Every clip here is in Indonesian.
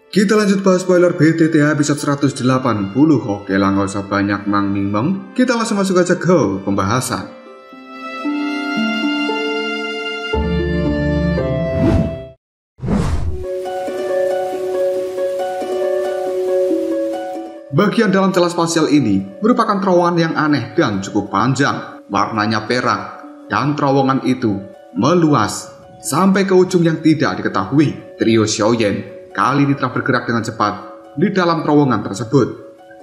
Kita lanjut bahas spoiler BTTH episode 180. Oke lah, nggak usah banyak mang-ming-meng. Kita langsung masuk aja ke pembahasan. Bagian dalam celah spasial ini merupakan terowongan yang aneh dan cukup panjang. Warnanya perak, dan terowongan itu meluas sampai ke ujung yang tidak diketahui. Trio Xiaoyan kali ini telah bergerak dengan cepat di dalam terowongan tersebut.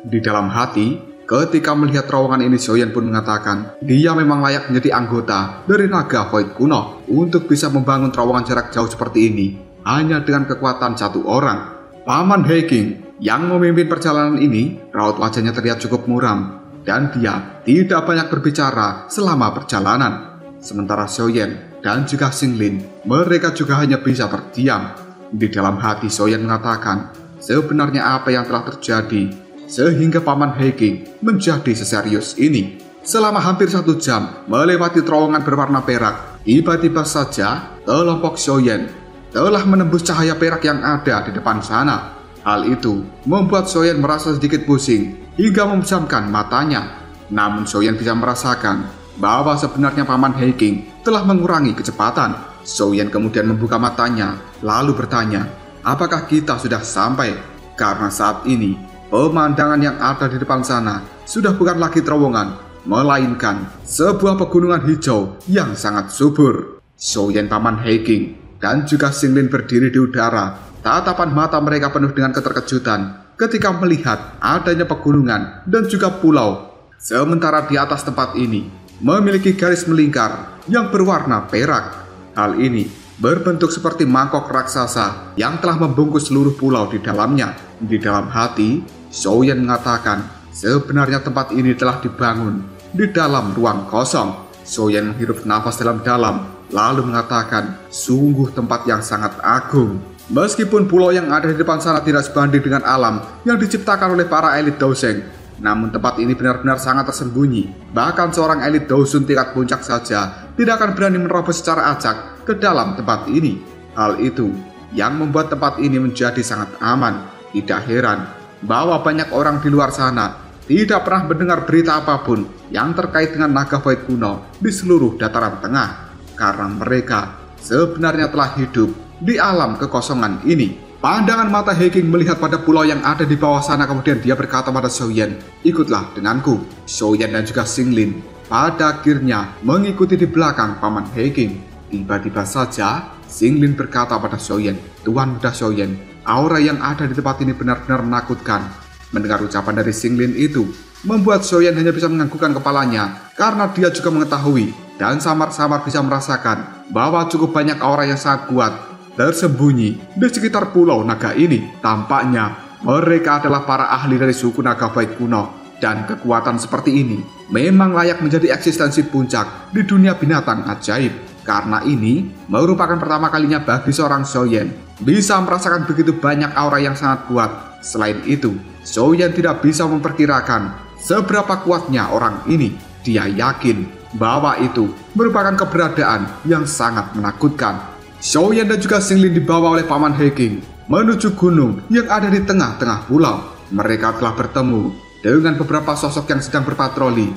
Di dalam hati, ketika melihat terowongan ini, Xiaoyan pun mengatakan dia memang layak menjadi anggota dari naga Void kuno untuk bisa membangun terowongan jarak jauh seperti ini hanya dengan kekuatan satu orang. Paman Heking yang memimpin perjalanan ini, raut wajahnya terlihat cukup muram dan dia tidak banyak berbicara selama perjalanan. Sementara Xiaoyan dan juga Xinglin, mereka juga hanya bisa terdiam. Di dalam hati Xiaoyan mengatakan sebenarnya apa yang telah terjadi sehingga Paman Heking menjadi seserius ini. Selama hampir 1 jam melewati terowongan berwarna perak, tiba-tiba saja kelompok Xiaoyan telah menembus cahaya perak yang ada di depan sana. Hal itu membuat Xiaoyan merasa sedikit pusing hingga memejamkan matanya. Namun Xiaoyan bisa merasakan bahwa sebenarnya Paman Heking telah mengurangi kecepatan. Xiaoyan kemudian membuka matanya lalu bertanya, apakah kita sudah sampai? Karena saat ini pemandangan yang ada di depan sana sudah bukan lagi terowongan, melainkan sebuah pegunungan hijau yang sangat subur. Xiaoyan, Paman Heking dan juga Xinglin berdiri di udara. Tatapan mata mereka penuh dengan keterkejutan ketika melihat adanya pegunungan dan juga pulau. Sementara di atas tempat ini memiliki garis melingkar yang berwarna perak. Hal ini berbentuk seperti mangkok raksasa yang telah membungkus seluruh pulau di dalamnya. Di dalam hati, Xiaoyan mengatakan sebenarnya tempat ini telah dibangun di dalam ruang kosong. Xiaoyan menghirup nafas dalam-dalam lalu mengatakan sungguh tempat yang sangat agung. Meskipun pulau yang ada di depan sana tidak sebanding dengan alam yang diciptakan oleh para elit Douseng, namun tempat ini benar-benar sangat tersembunyi. Bahkan seorang elit Dousun tingkat puncak saja tidak akan berani menerobos secara acak ke dalam tempat ini. Hal itu yang membuat tempat ini menjadi sangat aman. Tidak heran bahwa banyak orang di luar sana tidak pernah mendengar berita apapun yang terkait dengan naga Void kuno di seluruh dataran tengah, karena mereka sebenarnya telah hidup di alam kekosongan ini. Pandangan mata Heking melihat pada pulau yang ada di bawah sana, kemudian dia berkata pada Xiaoyan, ikutlah denganku. Xiaoyan dan juga Xinglin pada akhirnya mengikuti di belakang Paman Heking. Tiba-tiba saja Xinglin berkata pada Xiaoyan, Tuan muda Xiaoyan, aura yang ada di tempat ini benar-benar menakutkan. Mendengar ucapan dari Xinglin itu membuat Xiaoyan hanya bisa menganggukkan kepalanya, karena dia juga mengetahui dan samar-samar bisa merasakan bahwa cukup banyak aura yang sangat kuat tersembunyi di sekitar pulau naga ini. Tampaknya mereka adalah para ahli dari suku naga Void kuno, dan kekuatan seperti ini memang layak menjadi eksistensi puncak di dunia binatang ajaib. Karena ini merupakan pertama kalinya bagi seorang Xiaoyan bisa merasakan begitu banyak aura yang sangat kuat. Selain itu, Xiaoyan tidak bisa memperkirakan seberapa kuatnya orang ini. Dia yakin bahwa itu merupakan keberadaan yang sangat menakutkan. Xiaoyan dan juga Xinglin dibawa oleh Paman Heking menuju gunung yang ada di tengah-tengah pulau. Mereka telah bertemu dengan beberapa sosok yang sedang berpatroli,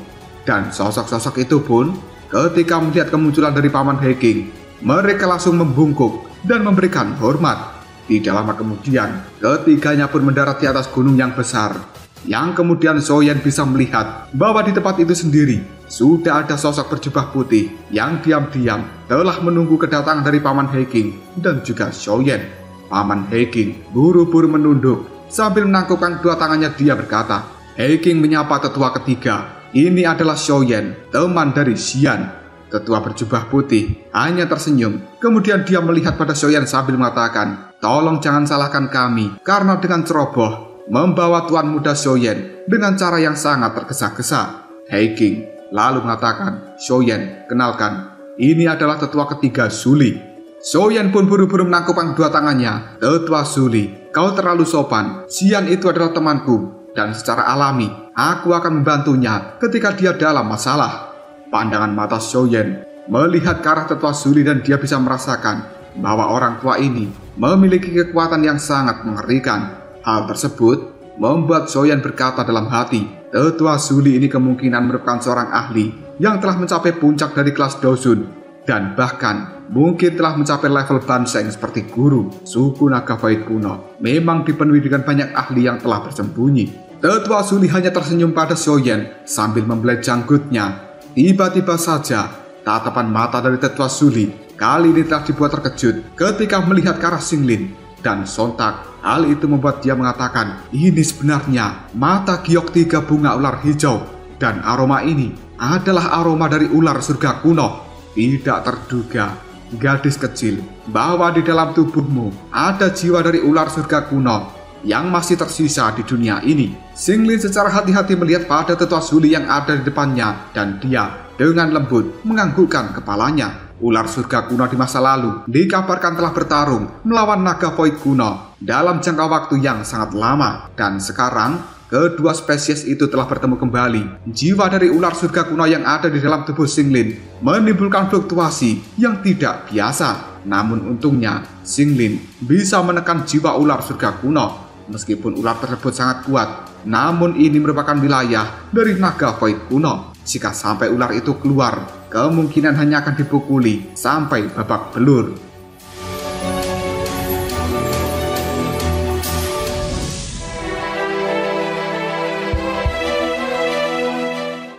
dan sosok-sosok itu pun ketika melihat kemunculan dari Paman Heking, mereka langsung membungkuk dan memberikan hormat. Tidak lama kemudian, ketiganya pun mendarat di atas gunung yang besar, yang kemudian Xiaoyan bisa melihat bahwa di tempat itu sendiri sudah ada sosok berjubah putih yang diam-diam telah menunggu kedatangan dari Paman Heking dan juga Xiaoyan. Paman Heking buru-buru menunduk sambil menangkupkan kedua tangannya. Dia berkata, Heking menyapa tetua ketiga. Ini adalah Xiaoyan, teman dari Xian. Tetua berjubah putih hanya tersenyum. Kemudian dia melihat pada Xiaoyan sambil mengatakan, tolong jangan salahkan kami karena dengan ceroboh membawa tuan muda Xiaoyan dengan cara yang sangat tergesa-gesa. Heking lalu mengatakan, Xiaoyan, kenalkan, ini adalah tetua ketiga Zuli. Xiaoyan pun buru-buru menangkupkan kedua tangannya. Tetua Zuli, kau terlalu sopan. Xian itu adalah temanku, dan secara alami aku akan membantunya ketika dia dalam masalah. Pandangan mata Xiaoyan melihat ke arah tetua Zuli dan dia bisa merasakan bahwa orang tua ini memiliki kekuatan yang sangat mengerikan. Hal tersebut membuat Xiaoyan berkata dalam hati, tetua Zuli ini kemungkinan merupakan seorang ahli yang telah mencapai puncak dari kelas Dozun dan bahkan mungkin telah mencapai level Banseng seperti guru suku naga Void kuno. Memang dipenuhi dengan banyak ahli yang telah bersembunyi. Tetua Zuli hanya tersenyum pada Xiaoyan sambil membelai janggutnya. Tiba-tiba saja tatapan mata dari Tetua Zuli kali ini telah dibuat terkejut ketika melihat ke arah Xinglin. Dan sontak hal itu membuat dia mengatakan, ini sebenarnya mata giok 3 bunga ular hijau. Dan aroma ini adalah aroma dari ular surga kuno. Tidak terduga, gadis kecil, bahwa di dalam tubuhmu ada jiwa dari ular surga kuno yang masih tersisa di dunia ini. Xinglin secara hati-hati melihat pada Tetua Zuli yang ada di depannya dan dia dengan lembut menganggukkan kepalanya. Ular surga kuno di masa lalu dikabarkan telah bertarung melawan naga Void kuno dalam jangka waktu yang sangat lama. Dan sekarang kedua spesies itu telah bertemu kembali. Jiwa dari ular surga kuno yang ada di dalam tubuh Xinglin menimbulkan fluktuasi yang tidak biasa. Namun untungnya Xinglin bisa menekan jiwa ular surga kuno. Meskipun ular tersebut sangat kuat, namun ini merupakan wilayah dari naga Void kuno. Jika sampai ular itu keluar, kemungkinan hanya akan dipukuli sampai babak belur.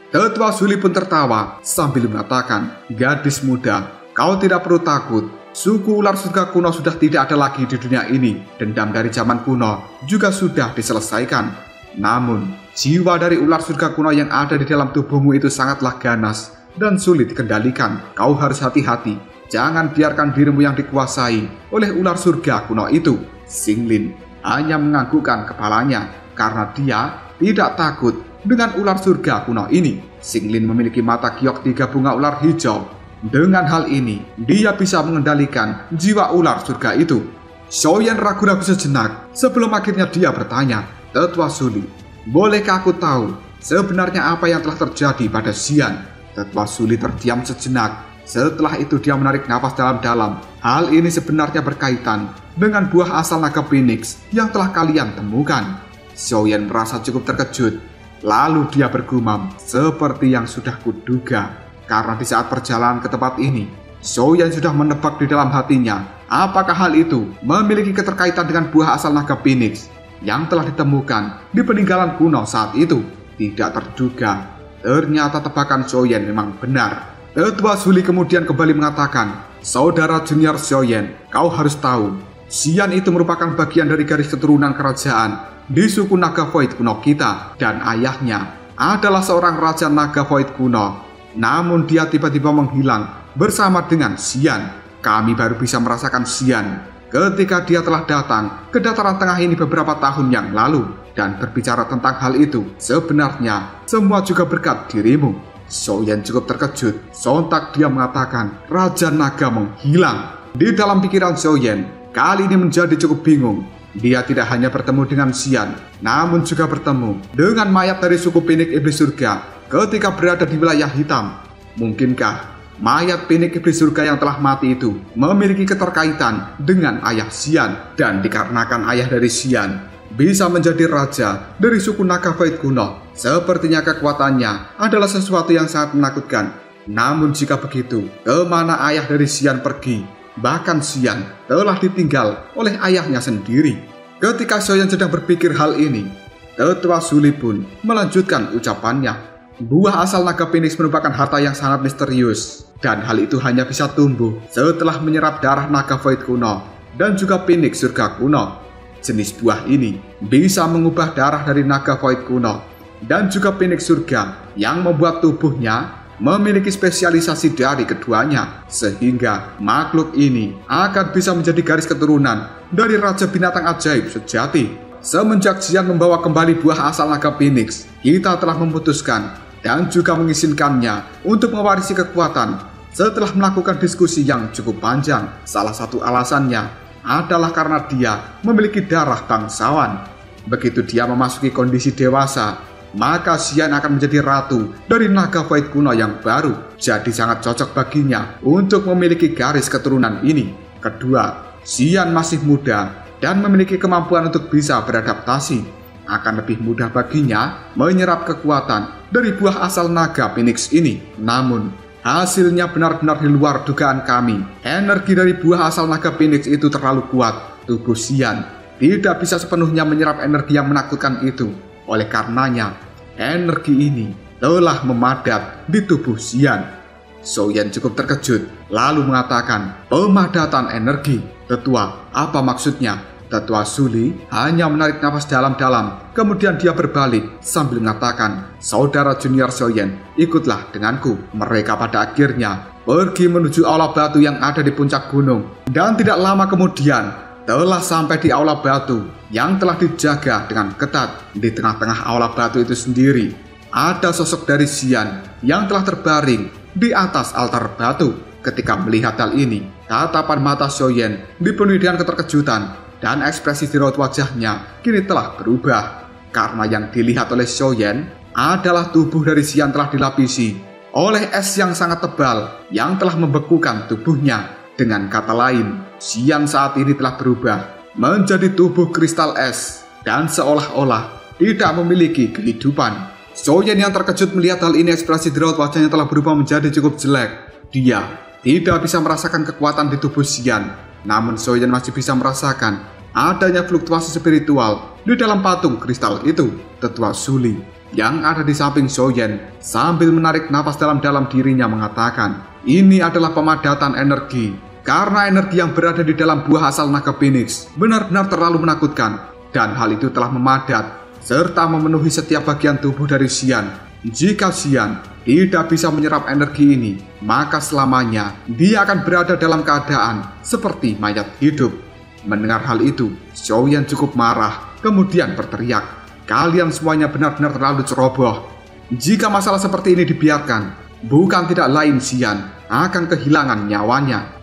Tetua Zuli pun tertawa sambil mengatakan, gadis muda, kau tidak perlu takut. Suku ular surga kuno sudah tidak ada lagi di dunia ini. Dendam dari zaman kuno juga sudah diselesaikan. Namun, jiwa dari ular surga kuno yang ada di dalam tubuhmu itu sangatlah ganas dan sulit dikendalikan. Kau harus hati-hati. Jangan biarkan dirimu yang dikuasai oleh ular surga kuno itu. Xinglin hanya menganggukkan kepalanya karena dia tidak takut dengan ular surga kuno ini. Xinglin memiliki mata giok 3 bunga ular hijau. Dengan hal ini, dia bisa mengendalikan jiwa ular surga itu. Xiaoyan ragu-ragu sejenak sebelum akhirnya dia bertanya, Tetua Zuli, bolehkah aku tahu sebenarnya apa yang telah terjadi pada Xian? Tetua Zuli terdiam sejenak. Setelah itu dia menarik nafas dalam-dalam. Hal ini sebenarnya berkaitan dengan buah asal naga Phoenix yang telah kalian temukan. Xiaoyan merasa cukup terkejut. Lalu dia bergumam, seperti yang sudah kuduga. Karena di saat perjalanan ke tempat ini, Xiaoyan sudah menebak di dalam hatinya apakah hal itu memiliki keterkaitan dengan buah asal naga Phoenix yang telah ditemukan di peninggalan kuno saat itu. Tidak terduga, ternyata tebakan Xiaoyan memang benar. Tetua Zuli kemudian kembali mengatakan, saudara junior Xiaoyan, kau harus tahu, Xian itu merupakan bagian dari garis keturunan kerajaan di suku naga Void kuno kita. Dan ayahnya adalah seorang raja naga Void kuno. Namun dia tiba-tiba menghilang bersama dengan Xian. Kami baru bisa merasakan Xian ketika dia telah datang ke dataran tengah ini beberapa tahun yang lalu. Dan berbicara tentang hal itu, sebenarnya semua juga berkat dirimu. Xiaoyan cukup terkejut. Sontak dia mengatakan, Raja Naga menghilang. Di dalam pikiran Xiaoyan kali ini menjadi cukup bingung. Dia tidak hanya bertemu dengan Xian, namun juga bertemu dengan mayat dari suku Phoenix Iblis Surga ketika berada di wilayah hitam. Mungkinkah mayat Phoenix Iblis Surga yang telah mati itu memiliki keterkaitan dengan ayah Xian? Dan dikarenakan ayah dari Xian bisa menjadi raja dari suku naga Void kuno, sepertinya kekuatannya adalah sesuatu yang sangat menakutkan. Namun jika begitu, kemana ayah dari Xian pergi? Bahkan Xian telah ditinggal oleh ayahnya sendiri. Ketika Xiaoyan sedang berpikir hal ini, Tetua Zuli pun melanjutkan ucapannya. Buah asal naga Phoenix merupakan harta yang sangat misterius, dan hal itu hanya bisa tumbuh setelah menyerap darah naga Void kuno dan juga Phoenix surga kuno. Jenis buah ini bisa mengubah darah dari naga Void kuno dan juga Phoenix surga yang membuat tubuhnya memiliki spesialisasi dari keduanya, sehingga makhluk ini akan bisa menjadi garis keturunan dari Raja Binatang Ajaib sejati. Semenjak Xian membawa kembali buah asal naga Phoenix, kita telah memutuskan dan juga mengizinkannya untuk mewarisi kekuatan. Setelah melakukan diskusi yang cukup panjang, salah satu alasannya adalah karena dia memiliki darah bangsawan. Begitu dia memasuki kondisi dewasa, maka Xian akan menjadi ratu dari naga Void kuno yang baru. Jadi sangat cocok baginya untuk memiliki garis keturunan ini. Kedua, Xian masih muda dan memiliki kemampuan untuk bisa beradaptasi. Akan lebih mudah baginya menyerap kekuatan dari buah asal naga Phoenix ini. Namun, hasilnya benar-benar di luar dugaan kami. Energi dari buah asal naga Phoenix itu terlalu kuat. Tubuh Xian tidak bisa sepenuhnya menyerap energi yang menakutkan itu. Oleh karenanya, energi ini telah memadat di tubuh Xian. Xian cukup terkejut, lalu mengatakan, "Pemadatan energi, tetua, apa maksudnya?" Tetua Suli hanya menarik nafas dalam-dalam, kemudian dia berbalik sambil mengatakan, "Saudara junior Xian, ikutlah denganku." Mereka pada akhirnya pergi menuju aula batu yang ada di puncak gunung, dan tidak lama kemudian telah sampai di aula batu yang telah dijaga dengan ketat. Di tengah-tengah aula batu itu sendiri ada sosok dari Xian yang telah terbaring di atas altar batu. Ketika melihat hal ini, tatapan mata Xian dipenuhi dengan keterkejutan dan ekspresi di raut wajahnya kini telah berubah. Karena yang dilihat oleh Xian adalah tubuh dari Xian telah dilapisi oleh es yang sangat tebal yang telah membekukan tubuhnya. Dengan kata lain, Xian saat ini telah berubah menjadi tubuh kristal es dan seolah-olah tidak memiliki kehidupan. Xian yang terkejut melihat hal ini, ekspresi di raut wajahnya telah berubah menjadi cukup jelek. Dia tidak bisa merasakan kekuatan di tubuh Xian. Namun Xian masih bisa merasakan adanya fluktuasi spiritual di dalam patung kristal itu. Tetua Suli yang ada di samping Xian sambil menarik nafas dalam-dalam dirinya mengatakan, "Ini adalah pemadatan energi. Karena energi yang berada di dalam buah asal naga Phoenix benar-benar terlalu menakutkan. Dan hal itu telah memadat serta memenuhi setiap bagian tubuh dari Xian. Jika Xian tidak bisa menyerap energi ini, maka selamanya dia akan berada dalam keadaan seperti mayat hidup." Mendengar hal itu, Xian cukup marah, kemudian berteriak, "Kalian semuanya benar-benar terlalu ceroboh. Jika masalah seperti ini dibiarkan, bukan tidak lain Xian akan kehilangan nyawanya."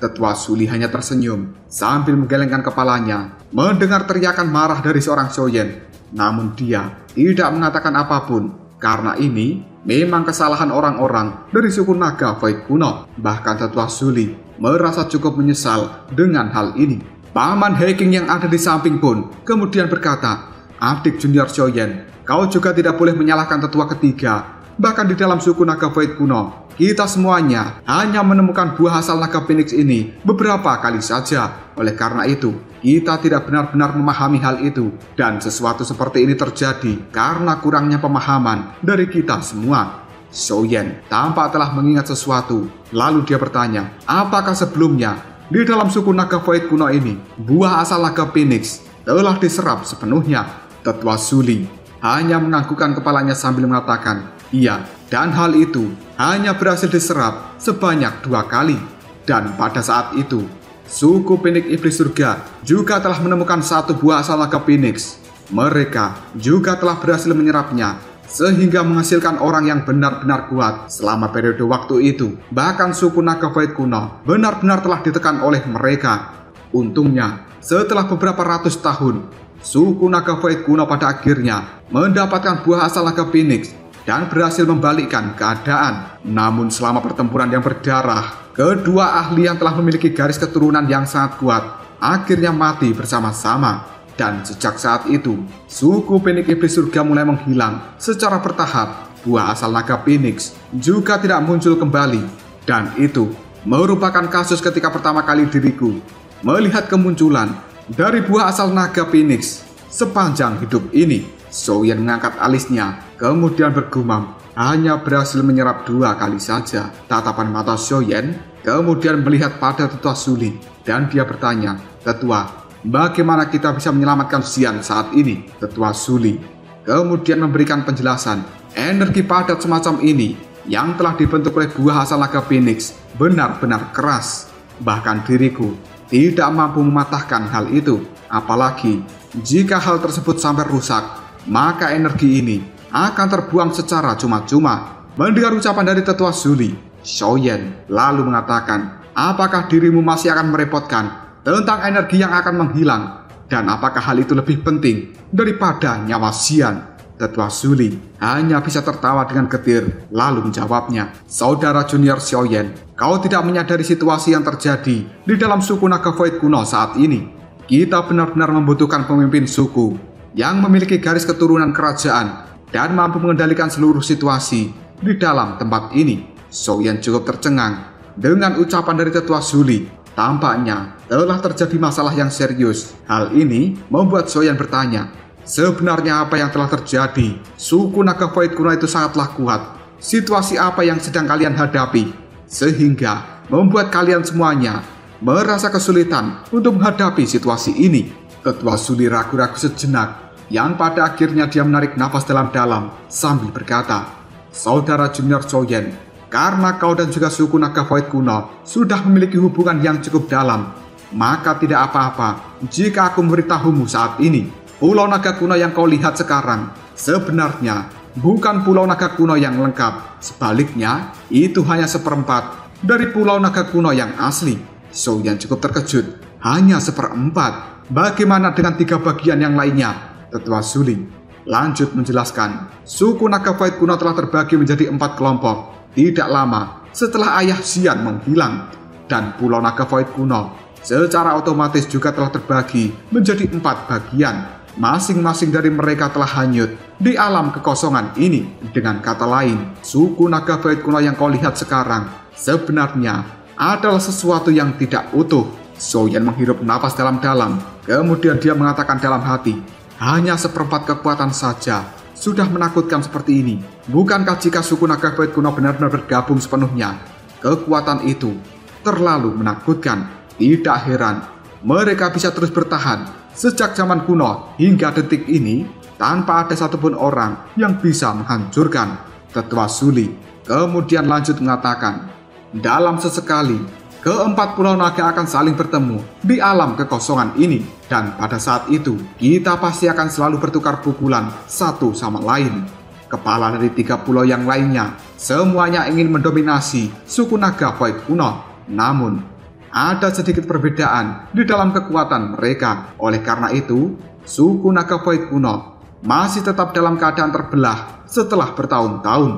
Tetua Suli hanya tersenyum sambil menggelengkan kepalanya mendengar teriakan marah dari seorang Xian. Namun dia tidak mengatakan apapun karena ini memang kesalahan orang-orang dari suku naga Void kuno. Bahkan Tetua Suli merasa cukup menyesal dengan hal ini. Paman Heking yang ada di samping pun kemudian berkata, "Adik junior Xian, kau juga tidak boleh menyalahkan tetua ketiga. Bahkan di dalam suku naga Void kuno, kita semuanya hanya menemukan buah asal naga Phoenix ini beberapa kali saja. Oleh karena itu, kita tidak benar-benar memahami hal itu. Dan sesuatu seperti ini terjadi karena kurangnya pemahaman dari kita semua." Xian tampak telah mengingat sesuatu. Lalu dia bertanya, apakah sebelumnya di dalam suku naga Void kuno ini, buah asal naga Phoenix telah diserap sepenuhnya? Tetua Suli hanya menganggukkan kepalanya sambil mengatakan, "Iya, dan hal itu hanya berhasil diserap sebanyak 2 kali. Dan pada saat itu, suku Phoenix Iblis Surga juga telah menemukan 1 buah asal naga Phoenix. Mereka juga telah berhasil menyerapnya, sehingga menghasilkan orang yang benar-benar kuat selama periode waktu itu. Bahkan suku naga Void kuno benar-benar telah ditekan oleh mereka. Untungnya, setelah beberapa ratus tahun, suku naga Void kuno pada akhirnya mendapatkan buah asal naga Phoenix dan berhasil membalikkan keadaan. Namun selama pertempuran yang berdarah, kedua ahli yang telah memiliki garis keturunan yang sangat kuat akhirnya mati bersama-sama. Dan sejak saat itu, suku Phoenix Iblis Surga mulai menghilang secara bertahap. Buah asal naga Phoenix juga tidak muncul kembali. Dan itu merupakan kasus ketika pertama kali diriku melihat kemunculan dari buah asal naga Phoenix sepanjang hidup ini. Xian mengangkat alisnya, kemudian bergumam, hanya berhasil menyerap 2 kali saja. Tatapan mata Xian kemudian melihat pada Tetua Suli, dan dia bertanya, "Tetua, bagaimana kita bisa menyelamatkan Xian saat ini?" Tetua Suli kemudian memberikan penjelasan, energi padat semacam ini yang telah dibentuk oleh buah asal naga Phoenix benar-benar keras. Bahkan diriku tidak mampu mematahkan hal itu. Apalagi jika hal tersebut sampai rusak, maka energi ini akan terbuang secara cuma-cuma. Mendengar ucapan dari Tetua Suli, Xian lalu mengatakan, "Apakah dirimu masih akan merepotkan tentang energi yang akan menghilang? Dan apakah hal itu lebih penting daripada nyawa Xian?" Tetua Zuli hanya bisa tertawa dengan getir, lalu menjawabnya, "Saudara junior Xiaoyan, kau tidak menyadari situasi yang terjadi di dalam suku naga Void kuno saat ini. Kita benar-benar membutuhkan pemimpin suku yang memiliki garis keturunan kerajaan dan mampu mengendalikan seluruh situasi di dalam tempat ini." Xiaoyan cukup tercengang dengan ucapan dari Tetua Zuli. Tampaknya telah terjadi masalah yang serius. Hal ini membuat Xiaoyan bertanya, sebenarnya apa yang telah terjadi? Suku naga Void kuno itu sangatlah kuat. Situasi apa yang sedang kalian hadapi sehingga membuat kalian semuanya merasa kesulitan untuk menghadapi situasi ini? Tetua Zuli ragu-ragu sejenak, yang pada akhirnya dia menarik nafas dalam-dalam sambil berkata, "Saudara junior Xiaoyan, karena kau dan juga suku naga Void kuno sudah memiliki hubungan yang cukup dalam, maka tidak apa-apa jika aku memberitahumu saat ini. Pulau naga kuno yang kau lihat sekarang sebenarnya bukan pulau naga kuno yang lengkap. Sebaliknya, itu hanya seperempat dari pulau naga kuno yang asli." Xiaoyan cukup terkejut. Hanya seperempat? Bagaimana dengan 3 bagian yang lainnya? Tetua Zuli lanjut menjelaskan, suku naga Void kuno telah terbagi menjadi 4 kelompok tidak lama setelah ayah Xian menghilang, dan pulau naga Void kuno secara otomatis juga telah terbagi menjadi 4 bagian. Masing-masing dari mereka telah hanyut di alam kekosongan ini. Dengan kata lain, suku naga Void kuno yang kau lihat sekarang sebenarnya adalah sesuatu yang tidak utuh. Xiaoyan menghirup nafas dalam-dalam, kemudian dia mengatakan dalam hati, hanya seperempat kekuatan saja sudah menakutkan seperti ini. Bukankah jika suku naga Void kuno benar-benar bergabung sepenuhnya, kekuatan itu terlalu menakutkan? Tidak heran mereka bisa terus bertahan sejak zaman kuno hingga detik ini tanpa ada satupun orang yang bisa menghancurkan. Tetua Zuli kemudian lanjut mengatakan, dalam sesekali keempat pulau naga akan saling bertemu di alam kekosongan ini, dan pada saat itu kita pasti akan selalu bertukar pukulan satu sama lain. Kepala dari 3 pulau yang lainnya semuanya ingin mendominasi suku naga Void kuno, namun ada sedikit perbedaan di dalam kekuatan mereka. Oleh karena itu, suku naga Void kuno masih tetap dalam keadaan terbelah setelah bertahun-tahun.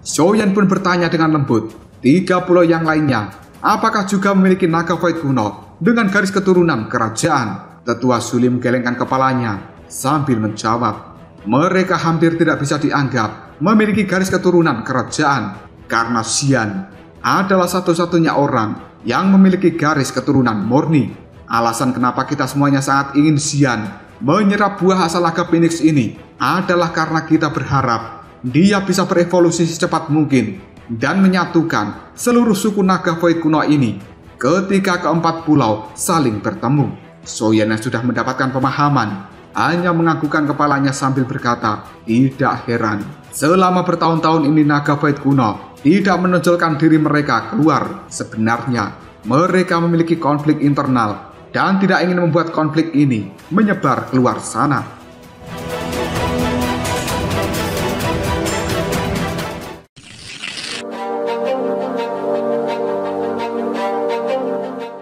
Xiaoyan pun bertanya dengan lembut, 3 pulau yang lainnya apakah juga memiliki naga Void kuno dengan garis keturunan kerajaan? Tetua Zuli menggelengkan kepalanya sambil menjawab, mereka hampir tidak bisa dianggap memiliki garis keturunan kerajaan karena Xian adalah satu-satunya orang yang memiliki garis keturunan murni. Alasan kenapa kita semuanya sangat ingin Xian menyerap buah asal naga Phoenix ini adalah karena kita berharap dia bisa berevolusi secepat mungkin dan menyatukan seluruh suku naga Void kuno ini ketika keempat pulau saling bertemu. Xiaoyan yang sudah mendapatkan pemahaman hanya menganggukkan kepalanya sambil berkata, tidak heran selama bertahun-tahun ini naga Void kuno tidak menonjolkan diri mereka keluar. Sebenarnya mereka memiliki konflik internal dan tidak ingin membuat konflik ini menyebar keluar sana.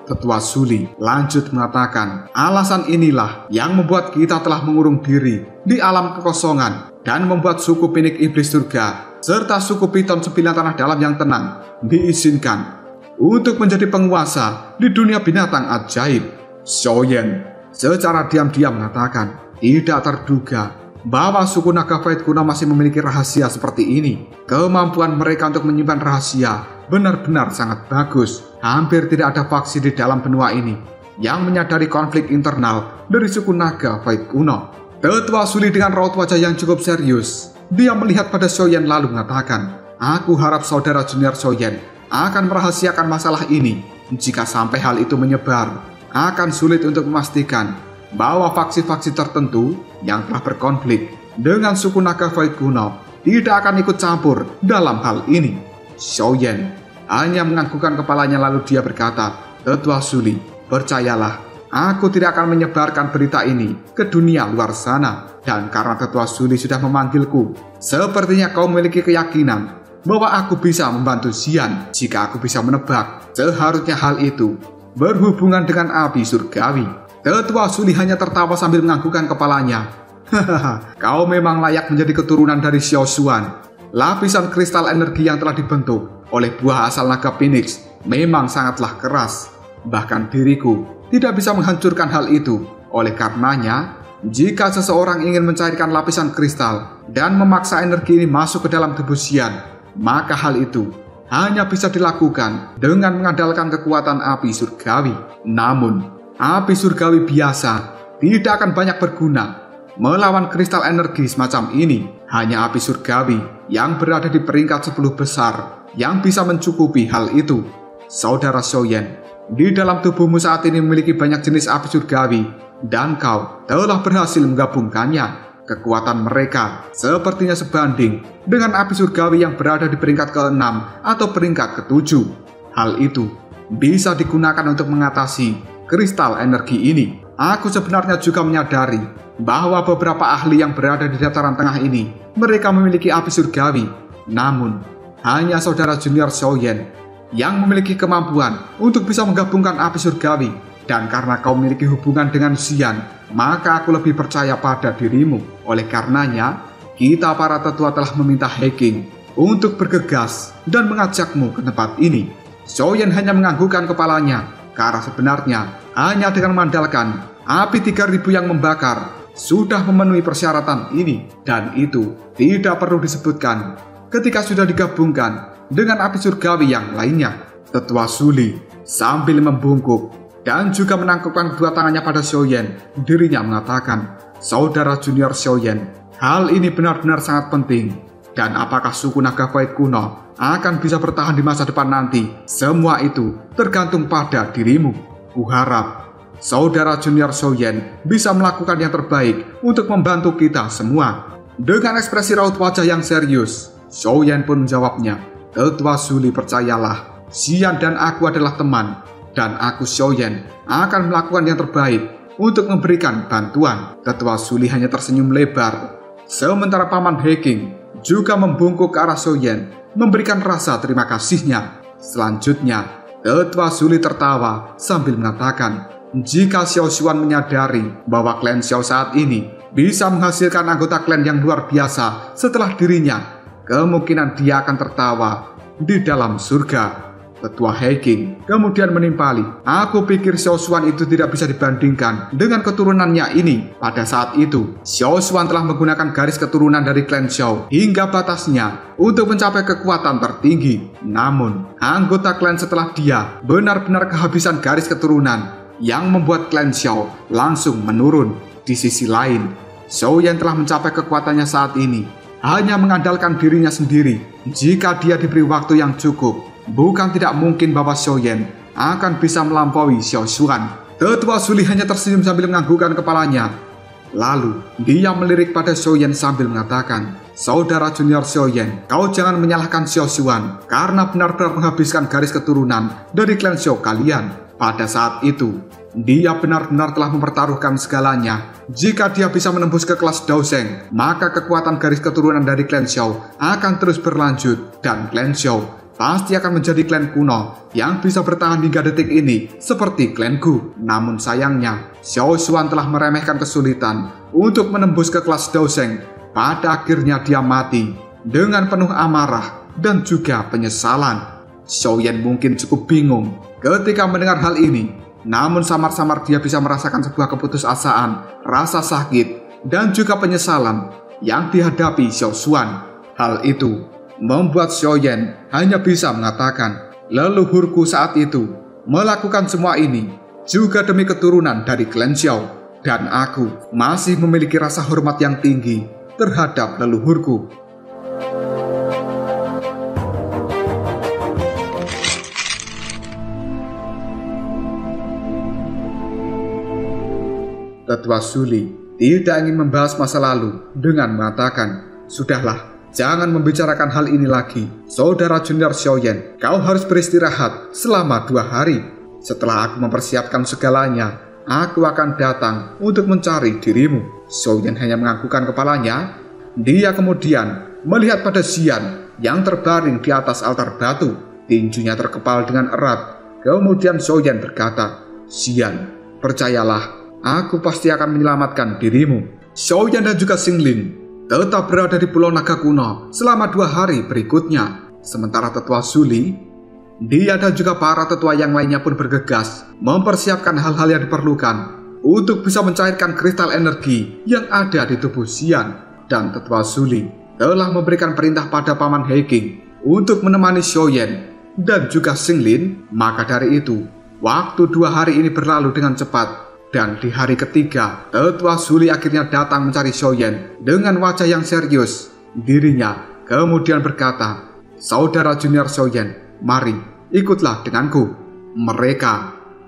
Tetua Zuli lanjut mengatakan, alasan inilah yang membuat kita telah mengurung diri di alam kekosongan dan membuat suku Pinik Iblis Surga serta suku Piton 9 Tanah Dalam yang tenang diizinkan untuk menjadi penguasa di dunia binatang ajaib. Xiaoyan secara diam-diam mengatakan, tidak terduga bahwa suku naga Void kuno masih memiliki rahasia seperti ini. Kemampuan mereka untuk menyimpan rahasia benar-benar sangat bagus. Hampir tidak ada faksi di dalam benua ini yang menyadari konflik internal dari suku naga Void kuno. Tetua Zuli dengan raut wajah yang cukup serius, dia melihat pada Xiaoyan lalu mengatakan, aku harap saudara junior Xiaoyan akan merahasiakan masalah ini. Jika sampai hal itu menyebar, akan sulit untuk memastikan bahwa faksi-faksi tertentu yang telah berkonflik dengan suku naga Void kuno tidak akan ikut campur dalam hal ini. Xiaoyan hanya menganggukkan kepalanya lalu dia berkata, Tetua Zuli, percayalah, aku tidak akan menyebarkan berita ini ke dunia luar sana. Dan karena Tetua Zuli sudah memanggilku, sepertinya kau memiliki keyakinan bahwa aku bisa membantu Xian. Jika aku bisa menebak, seharusnya hal itu berhubungan dengan api surgawi. Tetua Zuli hanya tertawa sambil menganggukkan kepalanya. Kau memang layak menjadi keturunan dari Xiao Xuan. Lapisan kristal energi yang telah dibentuk oleh buah asal naga Phoenix memang sangatlah keras. Bahkan diriku tidak bisa menghancurkan hal itu. Oleh karenanya, jika seseorang ingin mencairkan lapisan kristal dan memaksa energi ini masuk ke dalam tubuh Xian, maka hal itu hanya bisa dilakukan dengan mengandalkan kekuatan api surgawi. Namun, api surgawi biasa tidak akan banyak berguna melawan kristal energi semacam ini. Hanya api surgawi yang berada di peringkat 10 besar yang bisa mencukupi hal itu. Saudara Xiaoyan, di dalam tubuhmu saat ini memiliki banyak jenis api surgawi dan kau telah berhasil menggabungkannya. Kekuatan mereka sepertinya sebanding dengan api surgawi yang berada di peringkat ke-6 atau peringkat ke-7. Hal itu bisa digunakan untuk mengatasi kristal energi ini. Aku sebenarnya juga menyadari bahwa beberapa ahli yang berada di dataran tengah ini, mereka memiliki api surgawi. Namun, hanya saudara junior Xiaoyan yang memiliki kemampuan untuk bisa menggabungkan api surgawi. Dan karena kau memiliki hubungan dengan Xian, maka aku lebih percaya pada dirimu. Oleh karenanya, kita para tetua telah meminta Heking untuk bergegas dan mengajakmu ke tempat ini. Xiaoyan hanya menganggukkan kepalanya, karena sebenarnya hanya dengan mengandalkan api 3000 yang membakar sudah memenuhi persyaratan ini, dan itu tidak perlu disebutkan ketika sudah digabungkan dengan api surgawi yang lainnya. Tetua Suli sambil membungkuk dan juga menangkupkan kedua tangannya pada Xiaoyan, dirinya mengatakan, saudara junior Xiaoyan, hal ini benar-benar sangat penting. Dan apakah suku naga Void kuno akan bisa bertahan di masa depan nanti? Semua itu tergantung pada dirimu. Kuharap saudara junior Xiaoyan bisa melakukan yang terbaik untuk membantu kita semua. Dengan ekspresi raut wajah yang serius, Xiaoyan pun menjawabnya, Tetua Suli, percayalah, Xian dan aku adalah teman, dan aku Xiaoyan akan melakukan yang terbaik untuk memberikan bantuan. Tetua Suli hanya tersenyum lebar, sementara Paman Heking juga membungkuk ke arah Xiaoyan, memberikan rasa terima kasihnya. Selanjutnya, Tetua Suli tertawa sambil mengatakan, jika Xiao Xuan menyadari bahwa klan Xiao saat ini bisa menghasilkan anggota klan yang luar biasa setelah dirinya, kemungkinan dia akan tertawa di dalam surga. Tetua Heking kemudian menimpali, aku pikir Xiao Xuan itu tidak bisa dibandingkan dengan keturunannya ini. Pada saat itu, Xiao Xuan telah menggunakan garis keturunan dari klan Xiao hingga batasnya untuk mencapai kekuatan tertinggi. Namun, anggota klan setelah dia benar-benar kehabisan garis keturunan yang membuat klan Xiao langsung menurun. Di sisi lain, Xiaoyan telah mencapai kekuatannya saat ini hanya mengandalkan dirinya sendiri. Jika dia diberi waktu yang cukup, bukan tidak mungkin bahwa Xiaoyan akan bisa melampaui Xiao Xuan. Tetua Suli hanya tersenyum sambil menganggukkan kepalanya. Lalu, dia melirik pada Xiaoyan sambil mengatakan, saudara junior Xiaoyan, kau jangan menyalahkan Xiao Xuan karena benar-benar menghabiskan garis keturunan dari klan Xiao kalian. Pada saat itu, dia benar-benar telah mempertaruhkan segalanya. Jika dia bisa menembus ke kelas Daoseng, maka kekuatan garis keturunan dari klan Xiao akan terus berlanjut, dan klan Xiao pasti akan menjadi klan kuno yang bisa bertahan hingga detik ini seperti klanku. Namun sayangnya, Xiao Xuan telah meremehkan kesulitan untuk menembus ke kelas Daoseng. Pada akhirnya dia mati dengan penuh amarah dan juga penyesalan. Xiaoyan mungkin cukup bingung ketika mendengar hal ini. Namun samar-samar dia bisa merasakan sebuah keputusasaan, rasa sakit, dan juga penyesalan yang dihadapi Xiao Xuan. Hal itu membuat Xiaoyan hanya bisa mengatakan, leluhurku saat itu melakukan semua ini juga demi keturunan dari klan Xiao, dan aku masih memiliki rasa hormat yang tinggi terhadap leluhurku. Tetua Suli tidak ingin membahas masa lalu dengan mengatakan, sudahlah, jangan membicarakan hal ini lagi. Saudara junior Xiaoyan, kau harus beristirahat selama 2 hari. Setelah aku mempersiapkan segalanya, aku akan datang untuk mencari dirimu. Xiaoyan hanya menganggukkan kepalanya. Dia kemudian melihat pada Xian yang terbaring di atas altar batu. Tinjunya terkepal dengan erat. Kemudian Xiaoyan berkata, Xian, percayalah, aku pasti akan menyelamatkan dirimu. Xiaoyan dan juga Xinglin tetap berada di Pulau Naga Kuno selama 2 hari berikutnya. Sementara Tetua Zuli, dia dan juga para tetua yang lainnya pun bergegas mempersiapkan hal-hal yang diperlukan untuk bisa mencairkan kristal energi yang ada di tubuh Xian. Dan Tetua Zuli telah memberikan perintah pada Paman Heking untuk menemani Xiaoyan dan juga Xinglin. Maka dari itu, waktu 2 hari ini berlalu dengan cepat. Dan di hari ketiga, Tetua Zuli akhirnya datang mencari Xiaoyan dengan wajah yang serius. Dirinya kemudian berkata, "Saudara junior Xiaoyan, mari ikutlah denganku." Mereka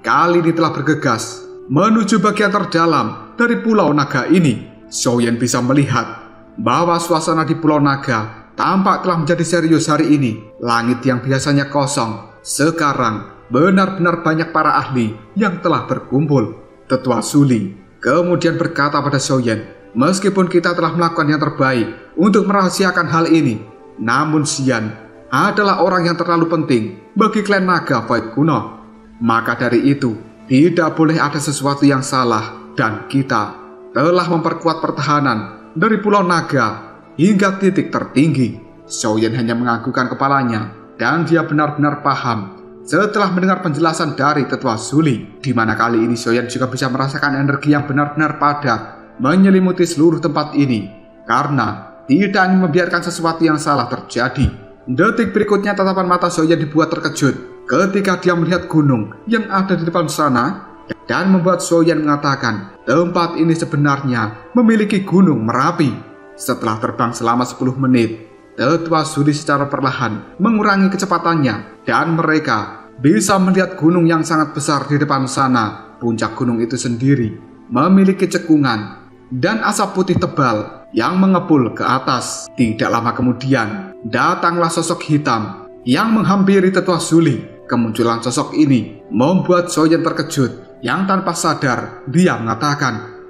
kali ini telah bergegas menuju bagian terdalam dari Pulau Naga ini. Xiaoyan bisa melihat bahwa suasana di Pulau Naga tampak telah menjadi serius hari ini. Langit yang biasanya kosong, sekarang benar-benar banyak para ahli yang telah berkumpul. Tetua Zuli kemudian berkata pada Xiaoyan, "Meskipun kita telah melakukan yang terbaik untuk merahasiakan hal ini, namun Xian adalah orang yang terlalu penting bagi klan naga Void kuno. Maka dari itu, tidak boleh ada sesuatu yang salah dan kita telah memperkuat pertahanan dari Pulau Naga hingga titik tertinggi." Xiaoyan hanya menganggukkan kepalanya dan dia benar-benar paham setelah mendengar penjelasan dari Tetua Zuli, di mana kali ini Xiaoyan juga bisa merasakan energi yang benar-benar padat menyelimuti seluruh tempat ini karena tidak ingin membiarkan sesuatu yang salah terjadi. Detik berikutnya tatapan mata Xiaoyan dibuat terkejut ketika dia melihat gunung yang ada di depan sana dan membuat Xiaoyan mengatakan tempat ini sebenarnya memiliki gunung Merapi. Setelah terbang selama 10 menit, Tetua Zuli secara perlahan mengurangi kecepatannya dan mereka bisa melihat gunung yang sangat besar di depan sana. Puncak gunung itu sendiri memiliki cekungan dan asap putih tebal yang mengepul ke atas. Tidak lama kemudian, datanglah sosok hitam yang menghampiri Tetua Zuli. Kemunculan sosok ini membuat Xiaoyan terkejut. Yang tanpa sadar, dia mengatakan,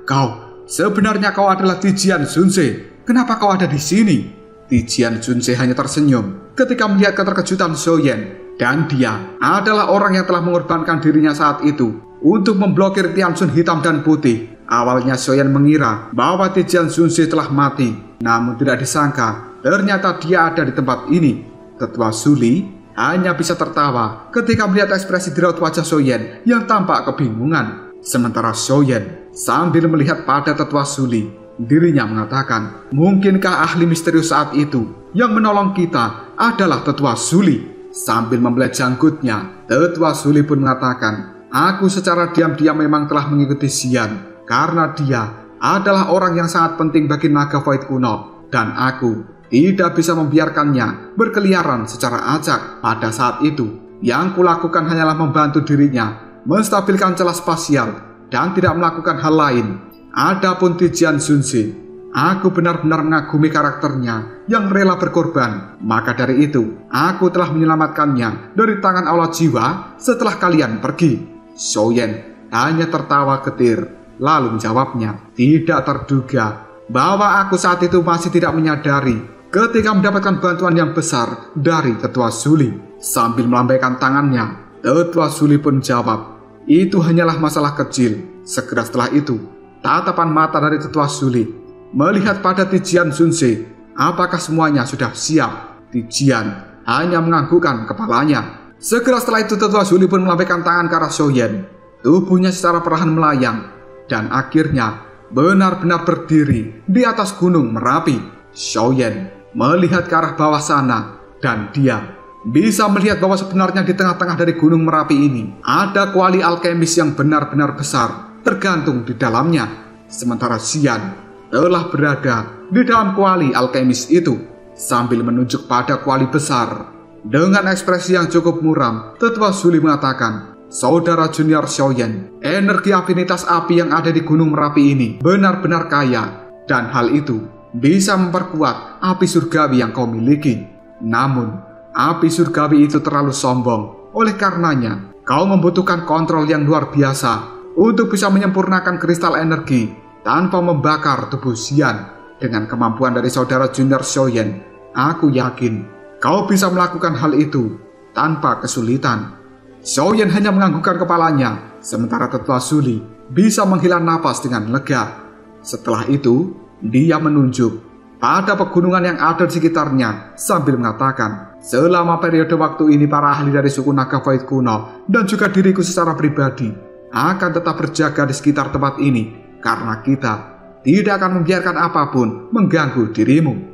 sebenarnya kau adalah Tijian Zunze. Kenapa kau ada di sini?" Tijian Zunze hanya tersenyum ketika melihat keterkejutan Xiaoyan, dan dia adalah orang yang telah mengorbankan dirinya saat itu untuk memblokir Tianxun hitam dan putih. Awalnya Xiaoyan mengira bahwa Tijian Zunze telah mati, namun tidak disangka ternyata dia ada di tempat ini. Tetua Zuli hanya bisa tertawa ketika melihat ekspresi di raut wajah Xiaoyan yang tampak kebingungan. Sementara Xiaoyan sambil melihat pada Tetua Zuli, dirinya mengatakan, "Mungkinkah ahli misterius saat itu yang menolong kita adalah Tetua Zuli?" Sambil membelah janggutnya, Tetua Zuli pun mengatakan, "Aku secara diam-diam memang telah mengikuti Xian karena dia adalah orang yang sangat penting bagi naga Void kuno, dan aku tidak bisa membiarkannya berkeliaran secara acak. Pada saat itu, yang kulakukan hanyalah membantu dirinya menstabilkan celah spasial dan tidak melakukan hal lain. Adapun Tijian Zunze, aku benar-benar mengagumi karakternya yang rela berkorban. Maka dari itu, aku telah menyelamatkannya dari tangan Allah jiwa setelah kalian pergi." Xiaoyan hanya tertawa getir, lalu menjawabnya, "Tidak terduga bahwa aku saat itu masih tidak menyadari ketika mendapatkan bantuan yang besar dari Tetua Zuli." Sambil melambaikan tangannya, Tetua Zuli pun jawab, "Itu hanyalah masalah kecil." Segera setelah itu, tatapan mata dari Tetua Zuli melihat pada Tijian Zunze. Apakah semuanya sudah siap? Tijian hanya menganggukkan kepalanya. Segera setelah itu Tetua Zuli pun melambaikan tangan ke arah Xiaoyan. Tubuhnya secara perlahan melayang dan akhirnya benar-benar berdiri di atas gunung Merapi. Xiaoyan melihat ke arah bawah sana dan dia bisa melihat bahwa sebenarnya di tengah-tengah dari gunung Merapi ini ada kuali alkemis yang benar-benar besar tergantung di dalamnya. Sementara Xian telah berada di dalam kuali alkemis itu. Sambil menunjuk pada kuali besar dengan ekspresi yang cukup muram, Tetua Zuli mengatakan, "Saudara junior Xiaoyan, energi afinitas api yang ada di gunung Merapi ini benar-benar kaya, dan hal itu bisa memperkuat api surgawi yang kau miliki. Namun, api surgawi itu terlalu sombong. Oleh karenanya, kau membutuhkan kontrol yang luar biasa untuk bisa menyempurnakan kristal energi tanpa membakar tubuh Xian. Dengan kemampuan dari saudara junior Xiaoyan, aku yakin kau bisa melakukan hal itu tanpa kesulitan." Xiaoyan hanya menganggukkan kepalanya, sementara Tetua Zuli bisa menghela napas dengan lega. Setelah itu, dia menunjuk pada pegunungan yang ada di sekitarnya sambil mengatakan, selama periode waktu ini para ahli dari suku naga Void kuno dan juga diriku secara pribadi akan tetap berjaga di sekitar tempat ini karena kita tidak akan membiarkan apapun mengganggu dirimu.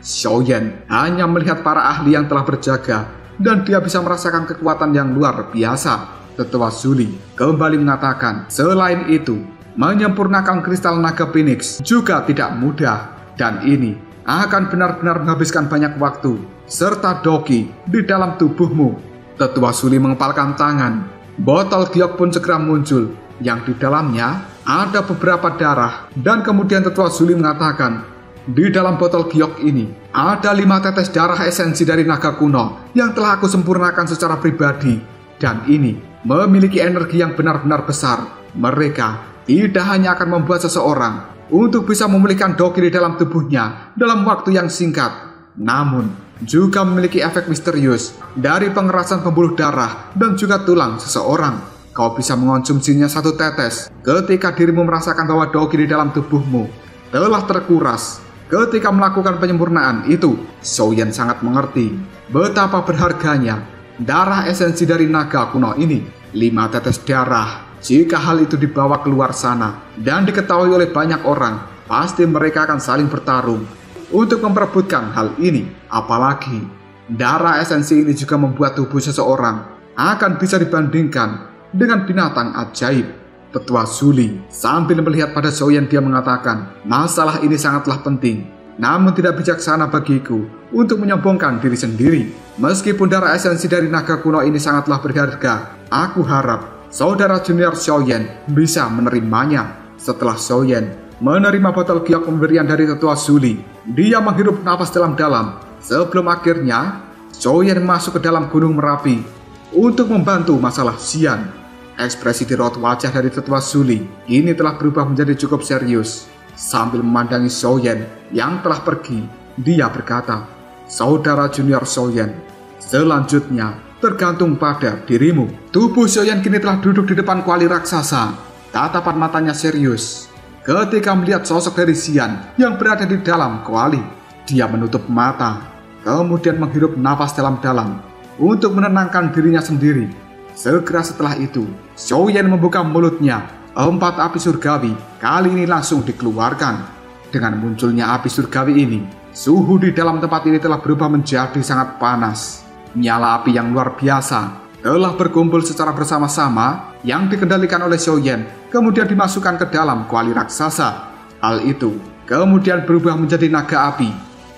Xiaoyan hanya melihat para ahli yang telah berjaga dan dia bisa merasakan kekuatan yang luar biasa. Tetua Zuli kembali mengatakan, selain itu, menyempurnakan kristal naga Phoenix juga tidak mudah dan ini akan benar-benar menghabiskan banyak waktu serta doki di dalam tubuhmu. Tetua Zuli mengepalkan tangan. Botol giok pun segera muncul yang di dalamnya ada beberapa darah dan kemudian Tetua Zuli mengatakan, di dalam botol giok ini ada 5 tetes darah esensi dari naga kuno yang telah aku sempurnakan secara pribadi dan ini memiliki energi yang benar-benar besar. Mereka tidak hanya akan membuat seseorang untuk bisa memulihkan doki di dalam tubuhnya dalam waktu yang singkat, namun juga memiliki efek misterius dari pengerasan pembuluh darah dan juga tulang seseorang. Kau bisa mengonsumsinya 1 tetes ketika dirimu merasakan bahwa doki di dalam tubuhmu telah terkuras. Ketika melakukan penyempurnaan itu, Xiaoyan sangat mengerti betapa berharganya darah esensi dari naga kuno ini. 5 tetes darah, jika hal itu dibawa keluar sana dan diketahui oleh banyak orang, pasti mereka akan saling bertarung untuk memperebutkan hal ini. Apalagi darah esensi ini juga membuat tubuh seseorang akan bisa dibandingkan dengan binatang ajaib. Tetua Zuli sambil melihat pada Xiaoyan, dia mengatakan, masalah ini sangatlah penting, namun tidak bijaksana bagiku untuk menyombongkan diri sendiri. Meskipun darah esensi dari naga kuno ini sangatlah berharga, aku harap saudara junior Xiaoyan bisa menerimanya. Setelah Xiaoyan menerima botol giok pemberian dari Tetua Zuli, dia menghirup napas dalam-dalam sebelum akhirnya Xiaoyan masuk ke dalam Gunung Merapi untuk membantu masalah Xian. Ekspresi di raut wajah dari Tetua Zuli ini telah berubah menjadi cukup serius. Sambil memandangi Xiaoyan yang telah pergi, dia berkata, saudara junior Xiaoyan, selanjutnya tergantung pada dirimu. Tubuh Xiaoyan kini telah duduk di depan kuali raksasa. Tatapan matanya serius. Ketika melihat sosok dari Xian yang berada di dalam kuali, dia menutup mata, kemudian menghirup napas dalam-dalam untuk menenangkan dirinya sendiri. Segera setelah itu, Xiaoyan membuka mulutnya. 4 api surgawi kali ini langsung dikeluarkan. Dengan munculnya api surgawi ini, suhu di dalam tempat ini telah berubah menjadi sangat panas. Nyala api yang luar biasa telah berkumpul secara bersama-sama yang dikendalikan oleh Xiaoyan, kemudian dimasukkan ke dalam kuali raksasa. Hal itu kemudian berubah menjadi naga api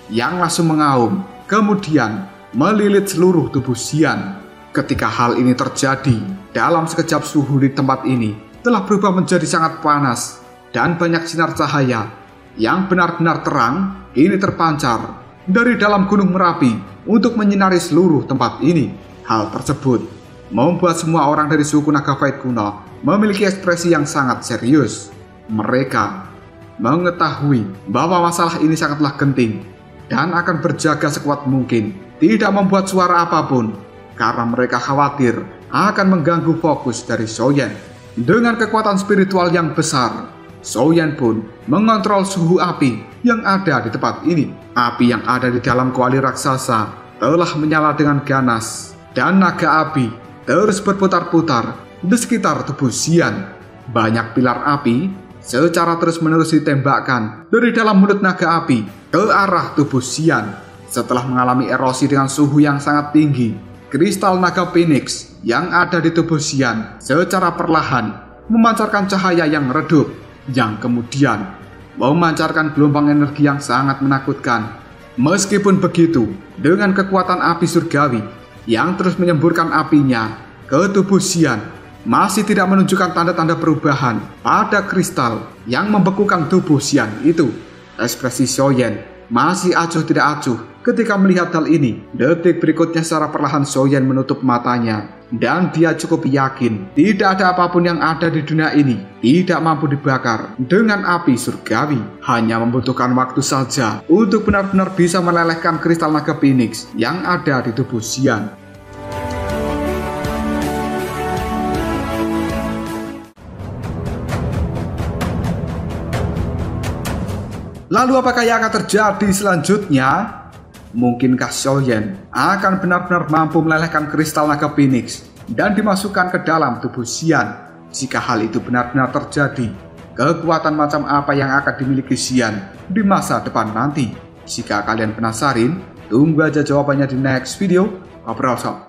yang langsung mengaum, kemudian melilit seluruh tubuh Xian. Ketika hal ini terjadi, dalam sekejap suhu di tempat ini telah berubah menjadi sangat panas dan banyak sinar cahaya yang benar-benar terang kini terpancar dari dalam Gunung Merapi untuk menyinari seluruh tempat ini. Hal tersebut membuat semua orang dari suku naga Void kuno memiliki ekspresi yang sangat serius. Mereka mengetahui bahwa masalah ini sangatlah genting dan akan berjaga sekuat mungkin, tidak membuat suara apapun, karena mereka khawatir akan mengganggu fokus dari Xiaoyan. Dengan kekuatan spiritual yang besar, Xiaoyan pun mengontrol suhu api yang ada di tempat ini. Api yang ada di dalam kuali raksasa telah menyala dengan ganas, dan naga api terus berputar-putar di sekitar tubuh Xian. Banyak pilar api secara terus-menerus ditembakkan dari dalam mulut naga api ke arah tubuh Xian. Setelah mengalami erosi dengan suhu yang sangat tinggi, kristal naga Phoenix yang ada di tubuh Xian secara perlahan memancarkan cahaya yang redup, yang kemudian memancarkan gelombang energi yang sangat menakutkan. Meskipun begitu, dengan kekuatan api surgawi yang terus menyemburkan apinya ke tubuh Xian, masih tidak menunjukkan tanda-tanda perubahan pada kristal yang membekukan tubuh Xian itu. Ekspresi Xiaoyan masih acuh tidak acuh. Ketika melihat hal ini, detik berikutnya secara perlahan Xiaoyan menutup matanya. Dan dia cukup yakin tidak ada apapun yang ada di dunia ini tidak mampu dibakar dengan api surgawi. Hanya membutuhkan waktu saja untuk benar-benar bisa melelehkan kristal naga Phoenix yang ada di tubuh Xian. Lalu apakah yang akan terjadi selanjutnya? Mungkinkah Xiaoyan akan benar-benar mampu melelehkan kristal naga Phoenix dan dimasukkan ke dalam tubuh Xian? Jika hal itu benar-benar terjadi, kekuatan macam apa yang akan dimiliki Xian di masa depan nanti? Jika kalian penasaran, tunggu aja jawabannya di next video. Ngobrol sob.